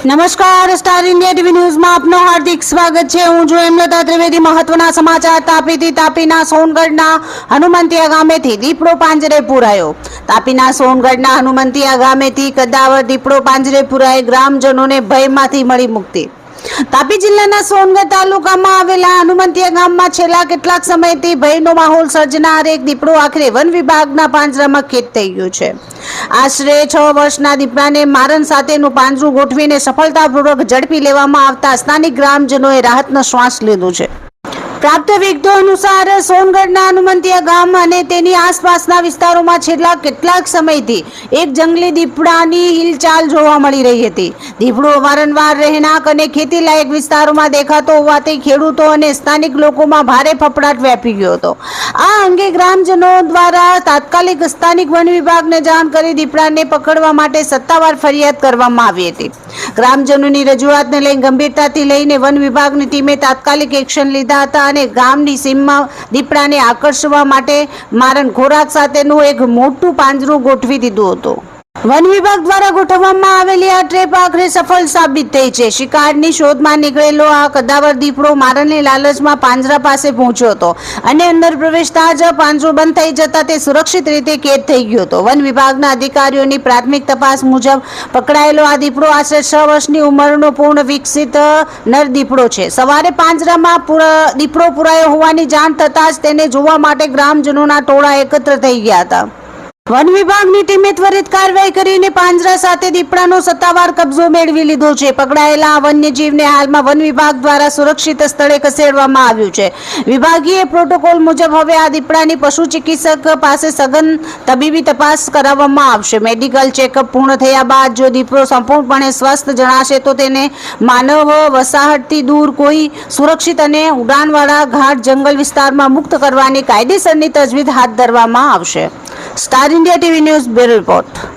નમસ્કાર, star India TV ન્યૂઝમાં આપનું હાર્દિક સ્વાગત છે। હું છું હેમલતા ત્રિવેદી। મહત્વના સમાચાર। તાપીના સોનગઢના હનુમંતિયા ગામેથી દીપડો પાંજરે પુરાયો। તાપીના સોનગઢના હનુમંતિયા ગામેથી કદાવર દીપડો પાંજરે પુરાઈ ગ્રામજનોને ભયમાંથી મળી મુક્તિ। તાપી જિલ્લાના સોનગઢ તાલુકામાં આવેલા હનુમંતિયા ગામમાં છેલ્લા કેટલાક સમયથી ભયનો માહોલ સર્જનાર એક દીપડો આખરે વન વિભાગના પાંજરામાં કેદ થઈ ગયો છે। આશરે 6 વર્ષના દીપડાને મારણ સાથેનું પાંજરું ગોઠવીને સફળતાપૂર્વક ઝડપી લેવામાં આવતા સ્થાનિક ગ્રામજનોએ રાહતનો શ્વાસ લીધો છે। પ્રાપ્ત વિગતો અનુસાર સોનગઢના હનુમંતિયા ગામ અને તેની આસપાસના વિસ્તારોમાં છેલ્લા કેટલાક સમયથી એક જંગલી દીપડાની હિલચાલ જોવા મળી રહી હતી। દીપડો વારંવાર રહેણાંક અને ખેતીલાયક વિસ્તારોમાં દેખાતો હોવાથી ખેડૂતો અને સ્થાનિક લોકોમાં ભારે ફફડાટ વ્યાપી ગયો હતો। આ અંગે ગ્રામજનો દ્વારા તાત્કાલિક સ્થાનિક વન વિભાગને જાણ કરી દીપડાને પકડવા માટે સત્તાવાર ફરિયાદ કરવામાં આવી હતી। ગ્રામજનોની રજૂઆતને લઈ ગંભીરતાથી લઈને વન વિભાગની ટીમે તાત્કાલિક એક્શન લીધા હતા અને ગામની સીમમાં દીપડાને આકર્ષવા માટે મારણ ખોરાક સાથેનું એક મોટું પાંજરું ગોઠવી દીધું હતું। વન વિભાગ દ્વારા ગોઠવવામાં આવેલી આ ટ્રેપ આખરે સફળ સાબિત થઈ છે। શિકારની શોધમાં નીકળેલો આ કદાવર દીપડો મારણની લાલચમાં પાંજરા પાસે પહોંચ્યો હતો અને અંદર પ્રવેશતા જ પાંજરું બંધ થઈ જતા તે સુરક્ષિત રીતે કેદ થઈ ગયો હતો। વન વિભાગના અધિકારીઓની પ્રાથમિક તપાસ મુજબ પકડાયેલો આ દીપડો આશરે 6 વર્ષની ઉંમરનો પૂર્ણ વિકસિત નર દીપડો છે। સવારે પાંજરામાં દીપડો પુરાયો હોવાની જાણ થતાં જ તેને જોવા માટે ગ્રામજનોના ટોળા એકત્ર થઈ ગયા હતા। વન વિભાગની ટીમે ત્વરિત કાર્યવાહી કરીને પાંજરા સાથે દીપડાનો સત્તાવાર કબજો મેળવી લીધો છે। પકડાયેલા આ વન્યજીવને હાલમાં વન વિભાગ દ્વારા સુરક્ષિત સ્થળે ખસેડવામાં આવ્યું છે। વિભાગીય પ્રોટોકોલ મુજબ હવે આ દીપડાની પશુ ચિકિત્સક પાસે સઘન તબીબી તપાસ કરાવવામાં આવશે। મેડિકલ ચેકઅપ પૂર્ણ થયા બાદ જો દીપડો સંપૂર્ણપણે સ્વસ્થ જણાશે તો તેને માનવ વસાહતથી દૂર કોઈ સુરક્ષિત અને ઉડાનવાળા ઘાટ જંગલ વિસ્તારમાં મુક્ત કરવાની કાયદેસરની તજવીજ હાથ ધરવામાં આવશે। Star India TV news bureau report.